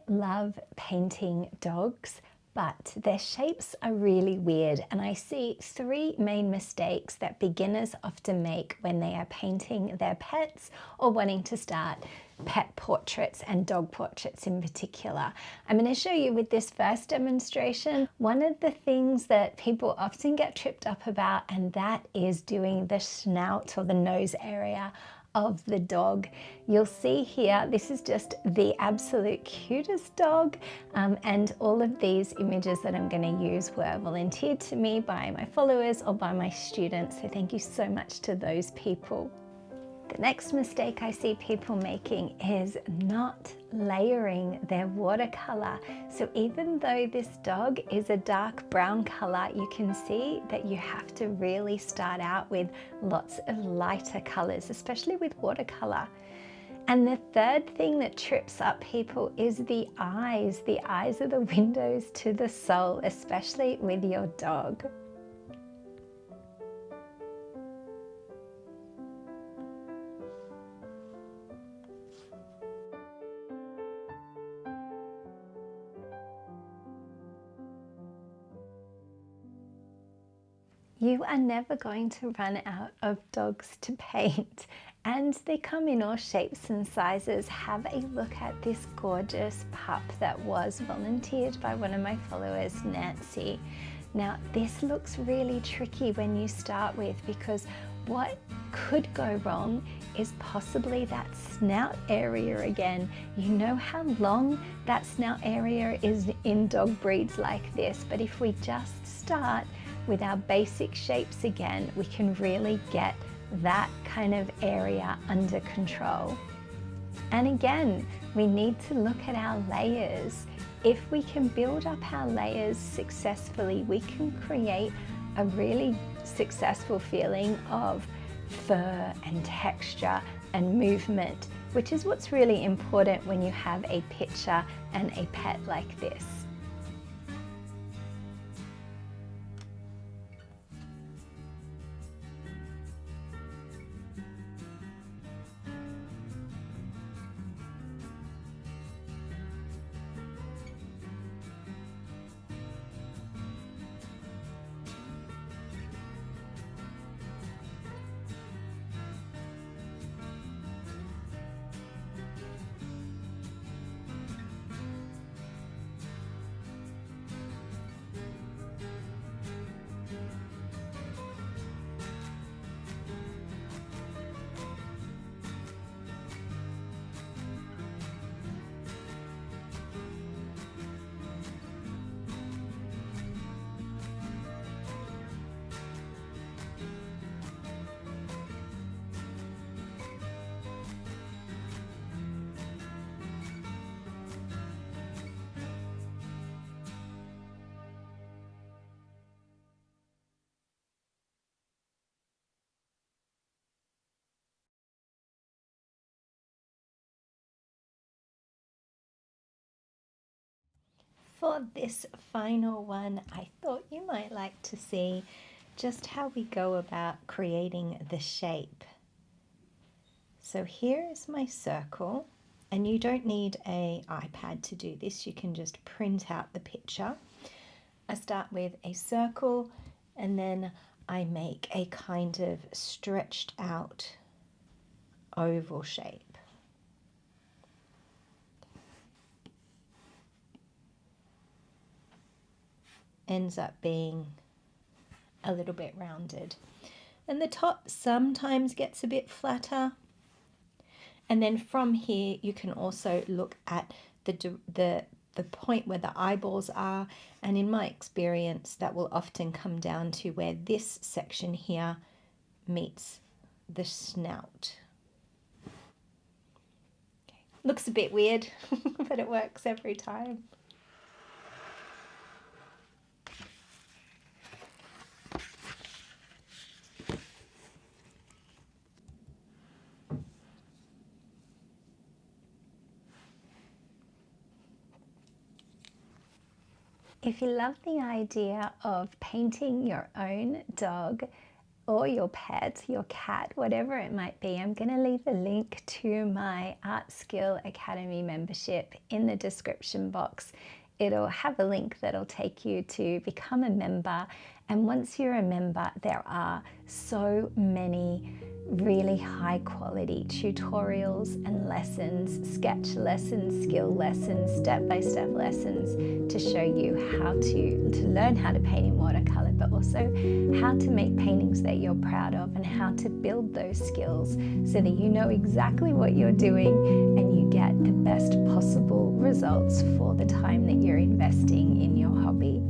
love painting dogs, but their shapes are really weird, and I see three main mistakes that beginners often make when they are painting their pets or wanting to start pet portraits and dog portraits in particular. I'm going to show you with this first demonstration one of the things that people often get tripped up about, and that is doing the snout or the nose area of the dog. You'll see here, this is just the absolute cutest dog, and all of these images that I'm going to use were volunteered to me by my followers or by my students, so thank you so much to those people. The next mistake I see people making is not layering their watercolor. So even though this dog is a dark brown color, you can see that you have to really start out with lots of lighter colors, especially with watercolor. And the third thing that trips up people is the eyes. The eyes are the windows to the soul, especially with your dog. You are never going to run out of dogs to paint, and they come in all shapes and sizes. Have a look at this gorgeous pup that was volunteered by one of my followers, Nancy. Now this looks really tricky when you start with, because what could go wrong is possibly that snout area again. You know how long that snout area is in dog breeds like this, but if we just start with our basic shapes again, we can really get that kind of area under control. And again, we need to look at our layers. If we can build up our layers successfully, we can create a really successful feeling of fur and texture and movement, which is what's really important when you have a picture and a pet like this. For this final one, I thought you might like to see just how we go about creating the shape. So here is my circle, and you don't need an iPad to do this, you can just print out the picture. I start with a circle, and then I make a kind of stretched out oval shape. Ends up being a little bit rounded, and the top sometimes gets a bit flatter. And then from here you can also look at the point where the eyeballs are, and in my experience that will often come down to where this section here meets the snout. Okay. Looks a bit weird but it works every time. If you love the idea of painting your own dog, or your pet, your cat, whatever it might be. I'm going to leave a link to my Art Skill Academy membership in the description box. It'll have a link that'll take you to become a member. And once you're a member, there are so many really high quality tutorials and lessons, sketch lessons, skill lessons, step-by-step lessons to show you how to learn how to paint in watercolor, but also how to make paintings that you're proud of and how to build those skills so that you know exactly what you're doing and you get the best possible results for the time that you're investing in your hobby.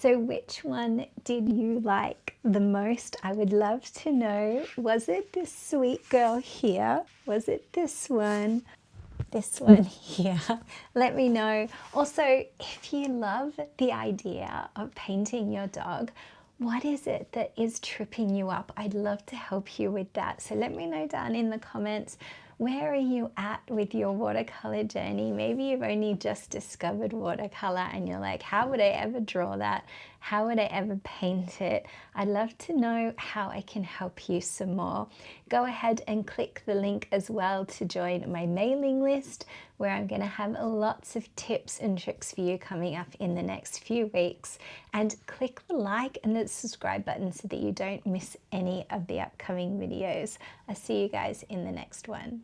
So which one did you like the most? I would love to know. Was it this sweet girl here? Was it this one? This one here? Let me know. Also, if you love the idea of painting your dog, what is it that is tripping you up? I'd love to help you with that. So let me know down in the comments. Where are you at with your watercolor journey? Maybe you've only just discovered watercolor and you're like, how would I ever draw that? How would I ever paint it? I'd love to know how I can help you some more. Go ahead and click the link as well to join my mailing list, where I'm going to have lots of tips and tricks for you coming up in the next few weeks. And click the like and the subscribe button so that you don't miss any of the upcoming videos. I'll see you guys in the next one.